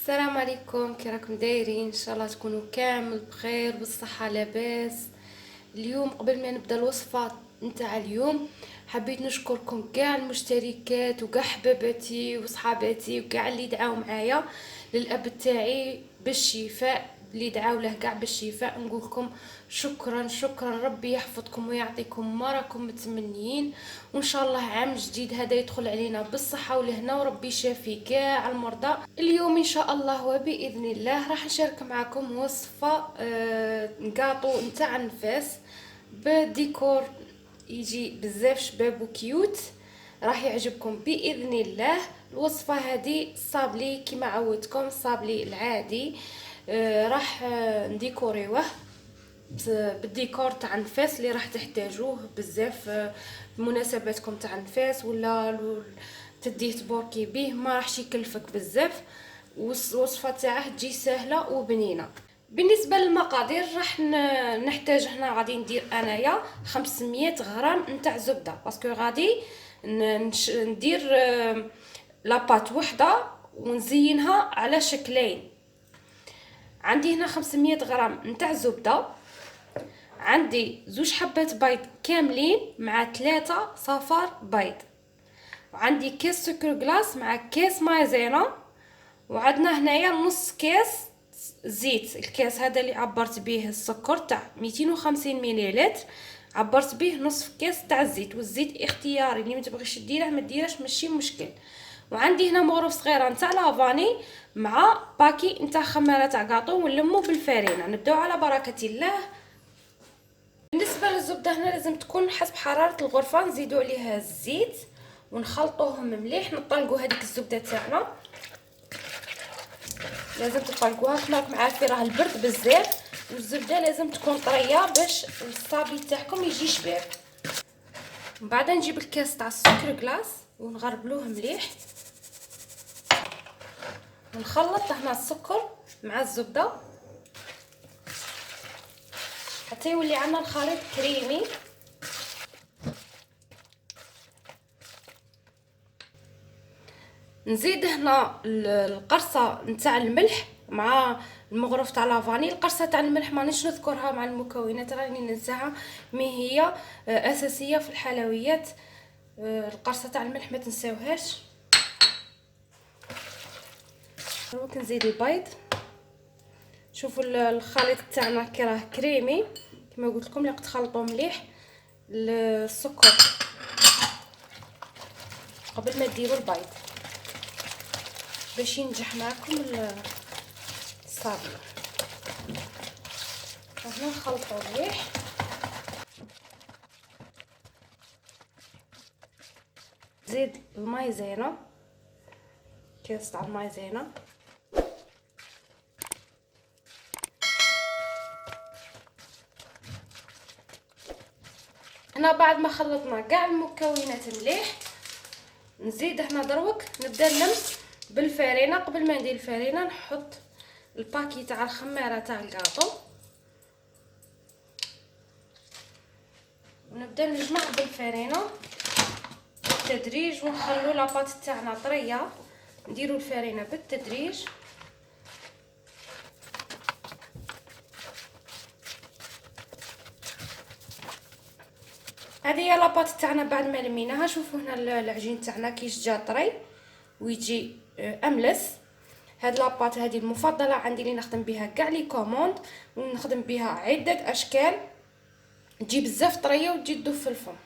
السلام عليكم، كي راكم دايرين؟ ان شاء الله تكونوا كامل بخير بالصحه لاباس. اليوم قبل ما نبدا الوصفه نتاع اليوم حبيت نشكركم كاع المشتركات وكاع حباباتي وصحاباتي وكاع اللي دعاو معايا للاب تاعي بالشفاء، اللي دعاو له كاع بالشفاء. نقول لكم شكرا شكرا، ربي يحفظكم ويعطيكم ما راكم متمنيين، وان شاء الله عام جديد هذا يدخل علينا بالصحه والهنا وربي يشافي كاع المرضى. اليوم ان شاء الله وباذن الله راح نشارك معكم وصفه نقاطو نتاع النفاس بديكور يجي بزاف شباب وكيوت، راح يعجبكم باذن الله. الوصفه هذه صابلي كما عودتكم، صابلي العادي. راح نديكوريوه بالديكور تاع النفاس اللي راح تحتاجوه بزاف بمناسباتكم تاع النفاس، ولا تديه تبوركي به ما راحش يكلفك بزاف. والوصفه تاعه تجي سهله وبنينه. بالنسبه للمقادير راح نحتاج هنا، غادي ندير انايا 500 غرام نتاع زبده، باسكو غادي ندير لاباط وحده ونزينها على شكلين. عندي هنا 500 غرام نتاع زبده، عندي زوج حبات بيض كاملين مع 3 صفار بيض، وعندي كيس سكر جلاس مع كيس مايزينا، وعندنا هنايا نص كيس زيت. الكيس هذا اللي عبرت به السكر تاع 250 مليلتر، عبرت به نصف كيس تاع الزيت، والزيت اختياري، اللي ما تبغيش ديره ما ديرهش ماشي مشكل. وعندي هنا مغرف صغيره نتاع لافاني مع باكي نتاع خماره تاع كاطو، ونلمو بالفارينه. نبداو على بركه الله. بالنسبه للزبده هنا لازم تكون حسب حراره الغرفه، نزيدوا عليها الزيت ونخلطوهم مليح. نطلقوا هذيك الزبده تاعنا، لازم تطلقوها كما راكم عارفين راه البرد بزاف، والزبده لازم تكون طريه باش الصابي تاعكم يجي شباب. من بعد نجيب الكاس تاع السكر كلاص ونغربلوه مليح، ونخلط هنا السكر مع الزبده حتى يولي عندنا الخليط كريمي. نزيد هنا القرصه نتاع الملح مع المغرف تاع لافاني. القرصه تاع الملح مانيش نذكرها مع المكونات، راني ننساها، مي هي اساسيه في الحلويات. القرصه تاع الملح ما تنساوهاش. دروك نزيد البيض. شوفوا الخليط تاعنا كي راه كريمي كما قلت لكم، لازم تخلطوه مليح السكر قبل ما ديروا البيض باش ينجح معكم الصابي. هنا نخلطوا مليح. زيد المايزينا، كاس تاع المايزينا. هنا بعد ما خلطنا كاع المكونات مليح، نزيد هنا دروك نبدا نلمس بالفارينه. قبل ما ندير الفارينه نحط الباكي تاع الخماره تاع الكاطو، ونبدا نجمع بالفارينه بالتدريج، ونخلو لاباط تاعنا طريه. نديرو الفارينه بالتدريج. هذه هي لاباط تاعنا بعد ما لميناها. شوفوا هنا العجين تاعنا كيش جا طري ويجي املس. هاد لاباط هذه المفضله عندي اللي نخدم بها كاع لي كوموند، ونخدم بها عده اشكال، تجي بزاف طريه وتجي تدوب في الفم.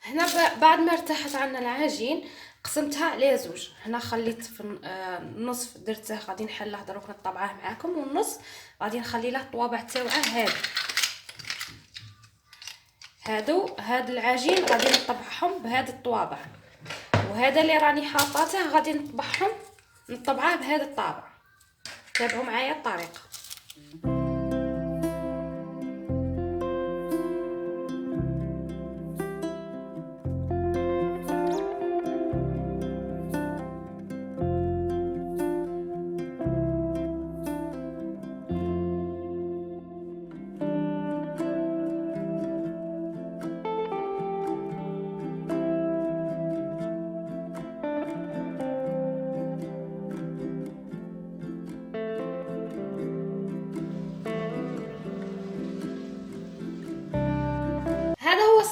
هنا بعد ما ارتاحت عنا العجين قسمتها على زوج. هنا خليت في النصف درته غادي نحله دروك نطبعه معاكم، والنص غادي نخلي له الطوابع تاوعه. هاد العجين غادي نطبعهم بهاد الطوابع، وهذا اللي راني حاطاته غادي نطبعه بهذا الطابع. تابعوا معايا الطريقه.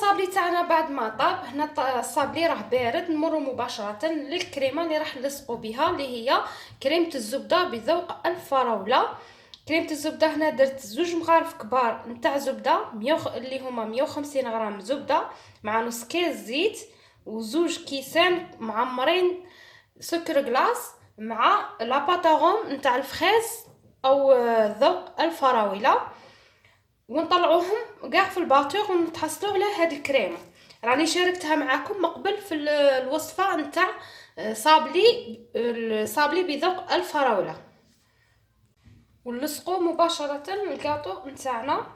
الصابلي تاعنا بعد ما طاب، هنا الصابلي راه بارد، نمر مباشره للكريمه اللي راح نلصقوا بها، اللي هي كريمه الزبده بذوق الفراوله. كريمه الزبده هنا درت 2 مغارف كبار نتاع زبده، اللي هما 150 غرام زبده مع نص كيس زيت، وزوج كيسان معمرين سكر كلاص، مع لاباطاغوم نتاع الفخيز او ذوق الفراوله، ونطلعوهم كاع في الباطور ونتحصلوا على هاد الكريمه. راني شاركتها معكم من قبل في الوصفه نتاع صابلي بذوق الفراوله. ونلصقوا مباشره الكاطو نتاعنا.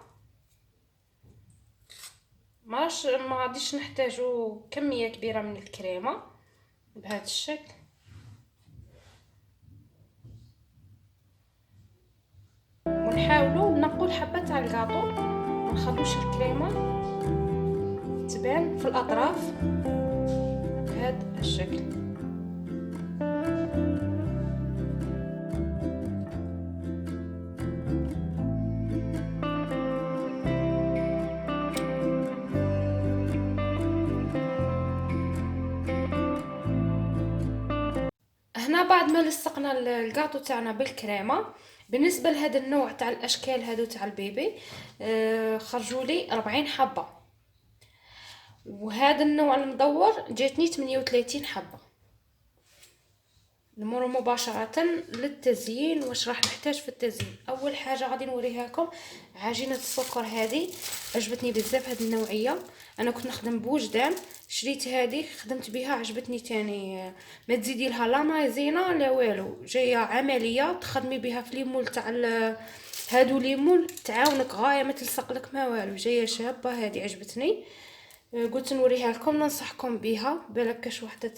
ما غاديش نحتاجو كميه كبيره من الكريمه بهذا الشكل. ونحاولوا نقوا الحبه تاع الكاطو، ما نخلوش الكريمه تبان في الاطراف بهذا الشكل. هنا بعد ما لصقنا الكاطو تاعنا بالكريمه، بالنسبه لهذا النوع تاع الاشكال هادو تاع البيبي خرجوا لي 40 حبه، وهذا النوع المدور جاتني 38 حبه. نمر مباشره للتزيين. واش راح نحتاج في التزيين؟ اول حاجه غادي نوريها لكم عجينه السكر. هذه عجبتني بزاف، هذه النوعيه انا كنت نخدم بوجدان، شريت هذه خدمت بها عجبتني تاني. ما تزيدي لها لا مايزينا لا والو، جايه عمليه تخدمي بها في ليمول تاع هادو ليمول تعاونك غايه، ما تلصق لك ما والو، جايه شابه. هذه عجبتني قلت نوريها لكم، ننصحكم بها بالك كاش وحده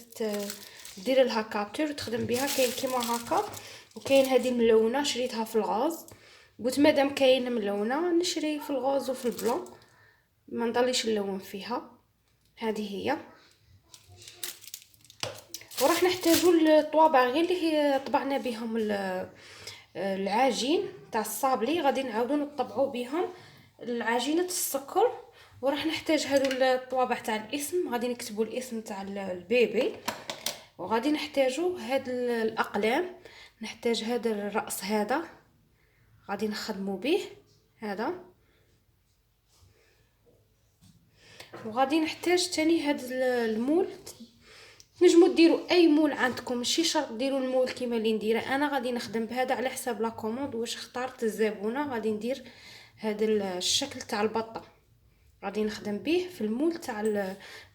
دير لها كابتور وتخدم بها. كاين كيما هكا، وكاين هذه ملونه شريتها في الغاز، قلت مادام كاين ملونه نشري في الغاز وفي البلون، ما نضليش نلون فيها. هذه هي. وراح نحتاجوا الطوابع غير اللي هي طبعنا بهم العجين تاع الصابلي، غادي نعاودو نطبعوا بهم العجينه السكر. وراح نحتاج هادو الطوابع تاع الاسم، غادي نكتبوا الاسم تاع البيبي. وغادي نحتاجوا هاد الاقلام، نحتاج هذا الراس هذا غادي نخدموا به هذا. وغادي نحتاج تاني هاد المول، تنجموا ديروا اي مول عندكم، ماشي شرط ديروا المول كيما اللي نديره انا. غادي نخدم بهذا على حساب لا كوموند واش اختارت الزبونه. غادي ندير هذا الشكل تاع البطه، غادي نخدم به في المول تاع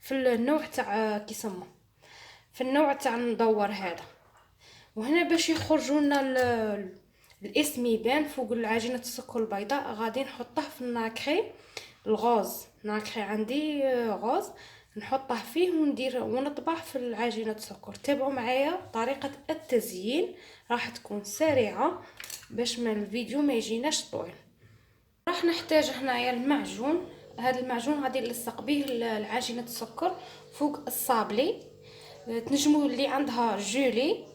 في النوع تاع كيسمى في النوع تاع المدور هذا. وهنا باش يخرجوا لنا الاسم يبان فوق العجينه السكر البيضاء، غادي نحطه في الناكري الغوز. ناكري عندي غوز، نحطه فيه وندير ونطبع في العجينه السكر. تابعوا معايا طريقه التزيين، راح تكون سريعه باش ما الفيديو ما يجيناش طويل. راح نحتاج هنايا المعجون. هذا المعجون غادي نلصق به العجينه السكر فوق الصابلي. تنجموا اللي عندها جولي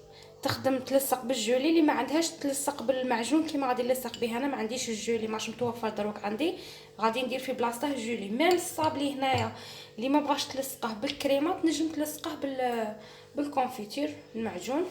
تخدم تلصق بالجولي، اللي ما عندهاش تلصق بالمعجون كيما غادي نلصق به انا. ما عنديش الجولي، ماش متوفر دروك عندي، غادي ندير في بلاصته جولي. ميم الصابلي هنايا اللي ما بغاش تلصقه بالكريمه تنجم تلصقه بالكونفيتير المعجون.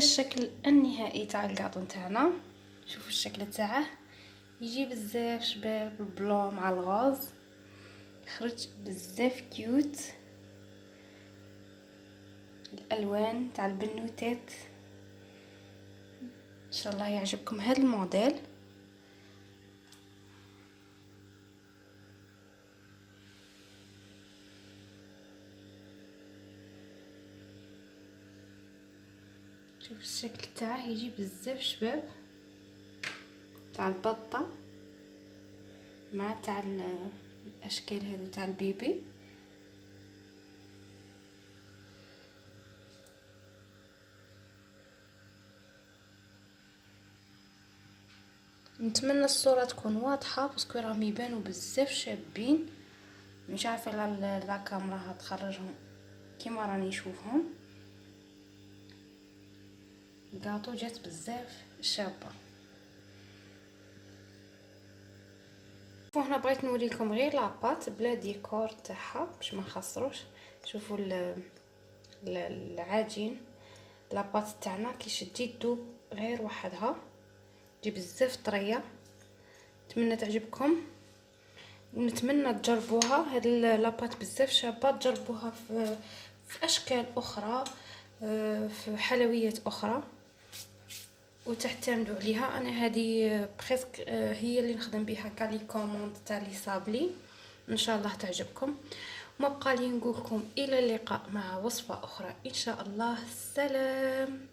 الشكل النهائي تاع الكاطو تاعنا. شوفوا الشكل تاعه يجي بزاف شباب، البلون مع الغاز خرج بزاف كيوت. الالوان تاع البنوتات ان شاء الله يعجبكم هذا الموديل. شوف الشكل تاعه يجي بزاف شباب، تاع البطه مع تاع الاشكال هذو تاع البيبي. نتمنى الصوره تكون واضحه باسكو راهم يبانوا بزاف شابين. مش عارفه لا كاميرا هتخرجهم كيما راني نشوفهم. الكاطو جات بزاف شابه. هنا بغيت نوريكم غير لاباط بلا ديكور تاعها باش ما نخسروش. شوفوا العجين لاباط تاعنا كي شدي تذوب غير وحدها، تجي بزاف طريه. نتمنى تعجبكم ونتمنى تجربوها. هاد لاباط بزاف شابه، تجربوها في اشكال اخرى، في حلويات اخرى وتعتمدوا عليها. انا هذه بريسك هي اللي نخدم بها كالي كوموند تاع لي صابلي. ان شاء الله تعجبكم. ما بقى لي نقولكم الى اللقاء مع وصفه اخرى ان شاء الله. سلام.